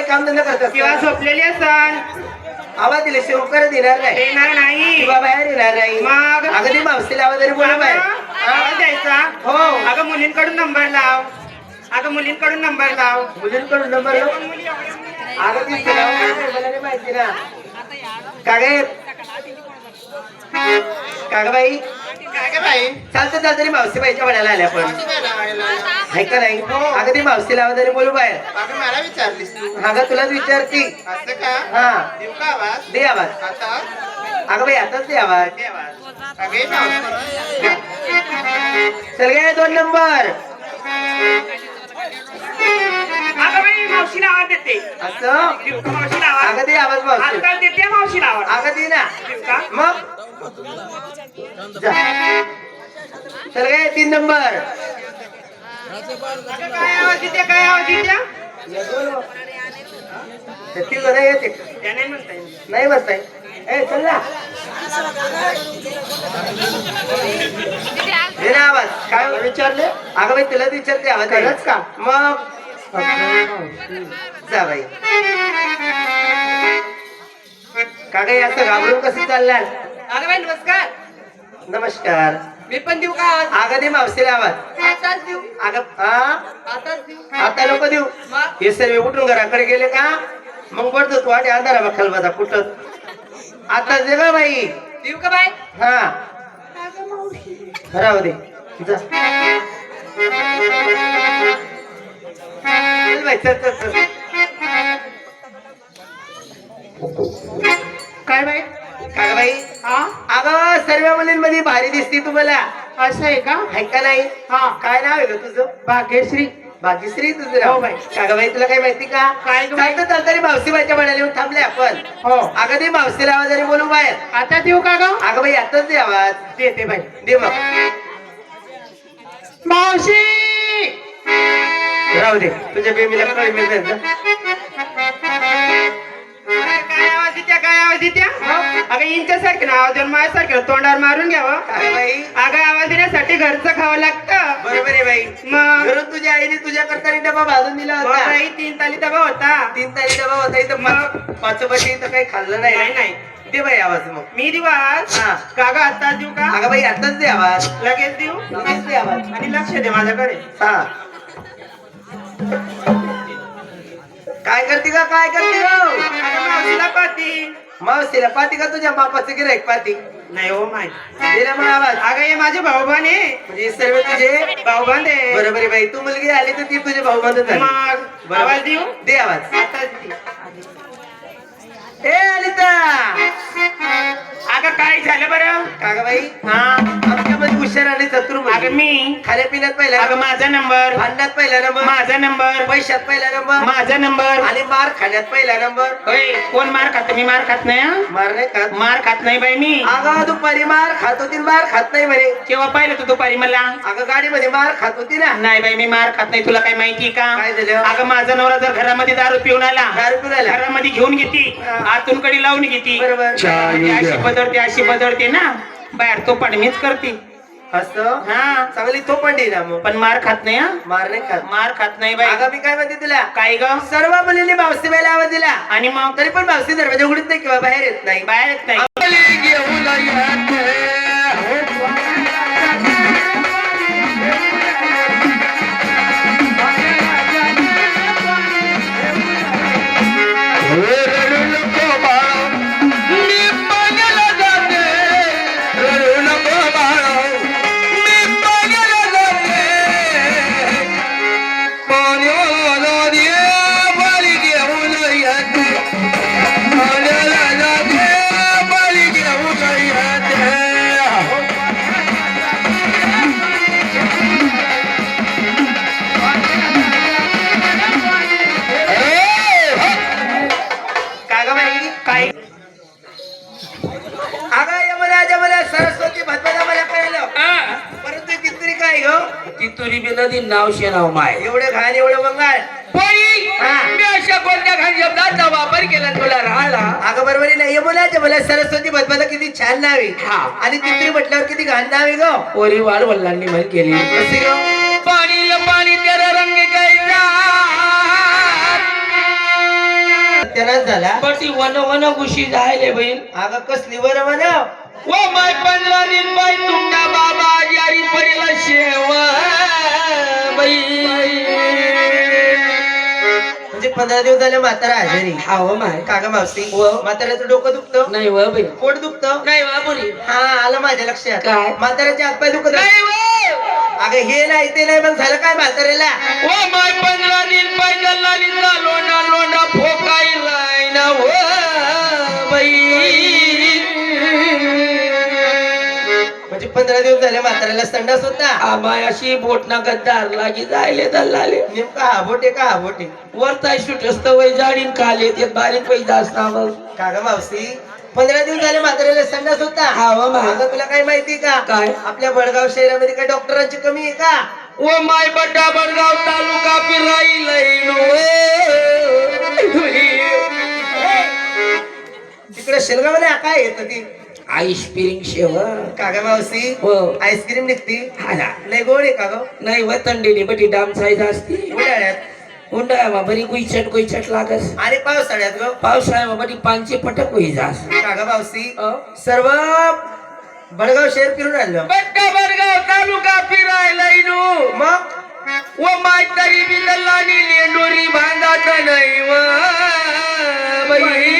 काम धंदा करतात किंवा झोपलेली असन आवाज दिले शिवकर देणार नाही देणार नाही किंवा बाहेर येणार नाही मग अगं ती मावशीला आवाज तरी बोला बाहेर आवाज द्यायचा हो अगं मुलींकडून नंबर लाव अगं मुलींकडून नंबर लाव मुलींकडून नंबर लाव अगं ती मला नाही माहिती ना कागे कागबाई काय ग बाई चालतं चालतं तरी मावशी बाईच्या वड्याला आल्या पण आहे का नाही अगं ती मावशीला आवाज आणि बोलू बाहेर अगं मला विचारलीस तू अगं तुलाच विचारती असं का हा देऊ का आवाज दे आवाज आता अगं बाई आताच दे आवाज दे आवाज अगे मावशी चल गे 2 नंबर अगं बाई मावशीला आवाज देते असं देऊ का मावशीला आवाज अगं दे आवाज मावशी आजकाल देते मावशीला आवाज अगं दे ना देऊ का मग जा. चल गे 3 नंबर अगं काय आवाज देते काय आवाज देते ती जरा येते त्या नाही म्हणता येईल नाही बसताय ए चल ना दे ना आवाज काय विचारले अगं बाई तुला विचारते आवाज खरंच का मग जा बाई का काही असं घाबरून कसं चालणार अगं बाई नमस्कार नमस्कार मी पण देऊ का आवाज अगं दे मावशीला आवाज आताच देऊ अगं हा आताच देऊ आता नको देऊ मग हे सर्व उठून घराकडे गेले का मग पडतो तू आणि अंधारा बघ खलबता कुठं आता दे गं बाई देऊ का बाई हा राहू दे जा. चल बाई चल चल चल काय बाई काय बाई हा अगं सर्व मुलींमध्ये भारी दिसती तुम्हाला असं आहे का आहे का नाही हा काय नाव आहे ग तुझं भाग्यश्री भाग्यश्री तुझं नाव हो बाई. का बाई तुला काही माहिती का काय गं बाई? चालतं तरी मावशीबाईच्या म्हणाले येऊन थांबले आपण हो अगं ते मावशीला आवाज आणि बोलू बाहेर आता देऊ का ग अगं बाई आताच दे आवाज देते बाई दे मग मावशी राहू दे तुझ्या बेबीला कळी मिळत काय आवाज देत्या काय आवाज देत्या अगं इंच्यासारखं ना आवाज देऊन माझ्यासारखं तोंडावर मारून घ्यावं काय बाई अगं आवाज देण्यासाठी घरचं खावं लागतं बरोबर आहे बाई मग घरून तुझ्या आईने तुझ्या करता डबा भाजून दिला मग होता बाई 3 ताली डबा होता 3 तारी डबा होता इथं पाच इथं काही खाल्लं नाही नाही नाही दे बाई आवाज मग मी देऊ आवाज हा. का ग आत्ताच देऊ का अगं बाई आताच दे आवाज लगेच देऊ लगेच दे आवाज आणि लक्ष दे माझ्याकडे हा काय करते का काय करते गं? अगं मावशीला पाहती मावशीला पाती का तुझ्या बापाचं गिराईक पाती नाही हो माहिती दे ना मग आवाज अगं हे माझे भाऊबान आहे म्हणजे हे सर्व तुझे भाऊबान आहे बरोबर आहे बाई तू मुलगी आली तर ती तुझे भाऊ बंद झाली मग बरोबर. आवाज देऊ दे आवाज आताच दे ए अनिता अगं काय झालं बरं का ग बाई हा आमच्यामध्ये हुशार आणि चतुर अगं मुलगी. मी खाण्यापिण्यात पहिला अगं माझा नंबर भांडणात पहिला नंबर माझा नंबर पैशात पहिला नंबर माझा नंबर आणि मार खाण्यात पहिला नंबर होय कोण मार खात मी मार खात नाही हं? मार नाही खात मार खात नाही बाई मी अगं दुपारी मार खात होती मार खात नाही म्हणे केव्हा पाहिलं तू दुपारी मला अगं गाडीमध्ये मार खात होती ना नाही बाई मी मार खात नाही तुला काय माहिती का काय झालं अगं माझा नवरा जर घरामध्ये दारू पिऊन आला दारू पिऊन आला. घरामध्ये घेऊन घेती हा. आतून कडी लावून घेती बरोबर अशी बदलते ना बाहेर तो पण मीच करते असं हा चांगली तो पण ना मग पण मार खात नाही हा मार नाही खात मार खात नाही बाई अगं मी काय म्हणते तुला काय ग सर्व मुलींनी मावशी बाईला आवाज दिला आणि मग तरी पण मावशी दरवाजा उघडत नाही किंवा बाहेर येत नाही बाहेर येत नाही का ग बाई काय अगं यमुना जमुना सरस्वती भद्रदा मला कळलं परंतु तितरी काय ग तितुरी बी नदी नाव शेनाव माय एवढं घाण एवढं बंगाल हा. मी अशा कोणत्या घाण शब्दाचा वापर केला तुला राहिला अगं बरोबर नाही यमुना जमुना सरस्वती भद्रदा किती छान नाव आहे हा. आणि तितरी म्हटल्यावर किती घाण नाव आहे ग पोरी वाढ वल्लांनी म्हण केली कशी ग पाणी पाणी तेरा रंग कैसा त्यालाच झाला बटी वन वन गुशी जायले बहीण अगं कसली बरं म्हणा ओ माय 15 दिन बाई तुमचा बाबा यारी पडेला शेव बाई म्हणजे 15 दिवस झाले म्हातारा हजेरी हाव माय का ग मावशी व. म्हाताऱ्याचं डोकं दुखतं नाही व बाई पोट दुखतं नाही वा बोली हा आलं माझ्या लक्षात काय? म्हाताऱ्याचे हातपाय दुखत नाही व अगं हे नाही ते नाही मग झालं काय म्हाताऱ्याला ओ माय 15 दिन पाय दल्लालीचा लोंडा लोंडा फोकायलाय ना ओ बाई म्हणजे 15 दिवस झाले म्हाताऱ्याला संडास होता आमाय अशी बोटना गद्दार लागी जायले दल्लाले नेमका हा बोटे का हा बोटे वरताय सुटस्त वय जाडीन खाले ते बारीक पैदा असणार का ग मावशी 15 दिवस झाले म्हाताऱ्याला संडास होता हा व मा. अगं तुला काय माहिती का काय? आपल्या बडगाव शहरामध्ये काय डॉक्टरांची कमी आहे का ओ माय बड्डा बडगाव तालुका पिराईलय तिकडे शेलगावला काय येत ती आईश पिरिंग शेव का ग मावशी हो आईस्क्रीम निघती हा ना लय गोड आहे का ग नाही व थंडीने बटी डाम साईज असते उन्हाळ्यात उंडाळ्यामा बरी गुईचट लागस आणि पावसाळ्यात ग पावसाळ्यामा बरी पानचे पटक होई जास का ग मावशी सर्व बडगाव शहर फिरून आलं बड्डा बडगाव तालुका पिराईलय मग व माय तरी बी दल्लानी लेंडोरी बांधात नाही व बाई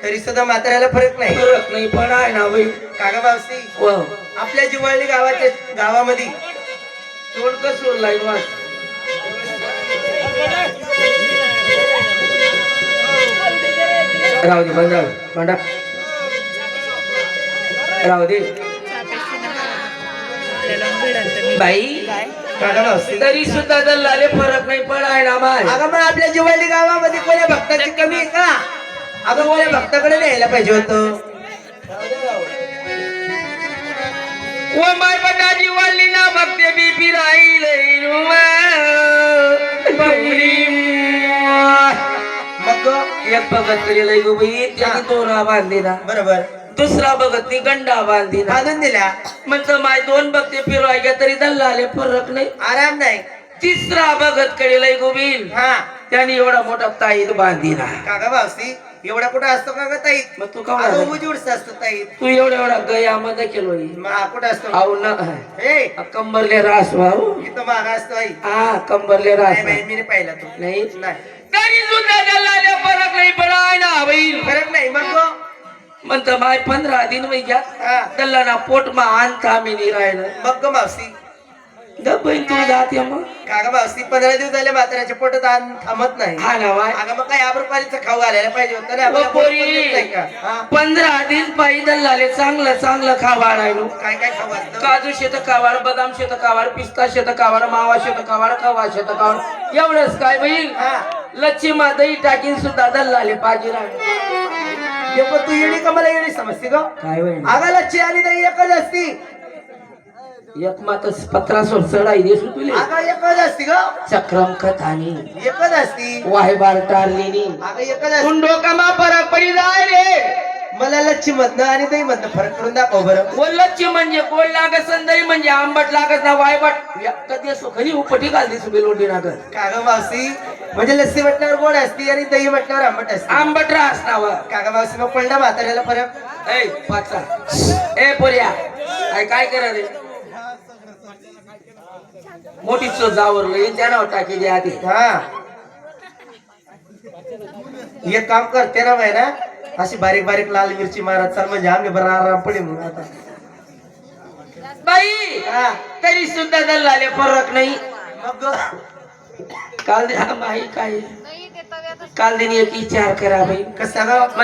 तरी सुद्धा म्हाताऱ्याला फरक नाही फरक नाही पण आहे ना बाई का ग मावशी व आपल्या जिवळणी गावामध्ये तोड कसं लाईन वाच राहू दे बंद भांडा राहू दे बाई का ग मावशी तरी सुद्धा दल्लाले फरक नाही पण आहे ना माय अगं पण आपल्या जिवळणी गावामध्ये कोण्या भक्ताची कमी आहे का अगं कोण्या भक्ताकडे न्यायला पाहिजे होतं ओ माय बटाजी वाली ना भक्ते बीपी राहील मग ग, एक भगत करेल गो बाई त्याने दोरा बांधिला बरोबर दुसरा भगत नी गंडा बांधिला बांधून दिला म्हणजे माय दोन भक्ते फिरवायच्या तरी दल्लाले फरक नाही आराम नाही तिसरा भगत करेल गोबील हा त्याने एवढा मोठा ताईत बांधिला का ग मावशी एवढा कुठं असतो का ग ताई मग तू का उजूडच असतो ताई तू एवढा गयामध्ये केलो मग हा कुठं असतो आऊ न हे कंबरले रास भाऊ इथं मागा असतो आई हा कंबरले रास नाही बाई, मी नाही पाहिला तो नाही नाही तरी सुद्धा दल्लाले फरक नाही पडाय ना बाई फरक नाही मग ग, म्हणतं माय 15 दिन वय घ्या हा दल्लाना पोट मा आणता मी नाही राहिलं मग ग मावशी बहीण तू जाते मग का ग मावशी 15 दिवस झाले म्हाताऱ्याच्या पोटात अन्न थांबत नाही हा ना वाय अगं मग काय आबरूपालीचं खाऊ घालायला पाहिजे होतं ना आपल्याला पोरी. पोट पण देत नाही का? हा? 15 दिन पायी दल्लाले चांगलं खावा राहिलो काय काय खाऊ घालतं काजू शेत कावार बदाम शेत कावार पिस्ता शेत कावार मावा शेत कावार खवा शेत कावार एवढंच काय बहीण हा लच्छीमा दही टाकीन सुद्धा दल्लाले पाहिजे राहिलो हे पण तू येणी का मला येणी समजते ग काय बहीण अगं लच्छी आणि दही एकच असती एक मात 1500 चढाई देसू तुले अगं एकच असती ग चक्रम खतानी एकच असती वायबार टारलेली अगं एकच असती कुंडो कमा फरक पडी जाय रे मला लच्छी मधनं आणि दही मधनं फरक करून दाखव बरं वल्लची म्हणजे गोड लागत संदरी म्हणजे आंबट लागत ना वायबट कधी असो खरी उपटी घालते सुबे लोंडी लागत का ग मावशी म्हणजे लस्सी म्हटल्यावर गोड असती आणि दही म्हटल्यावर आंबट असते आंबट रास नाव का ग मावशी मग पडला म्हाताऱ्याला फरक ए पाचा ए पोऱ्या काय करा रे मोठी चो जावरलं त्यानं टाकी द्या आधी हा एक काम करते ना बाई ना अशी बारीक बारीक लाल मिरची मारत चाल म्हणजे आम्ही बरं आराम पडेल मग आता बाई हा तरी सुद्धा दल्लाले फरक नाही मग ग, काल दे माही काय काल दिन एक विचार करा बाई कसं ग म्हणता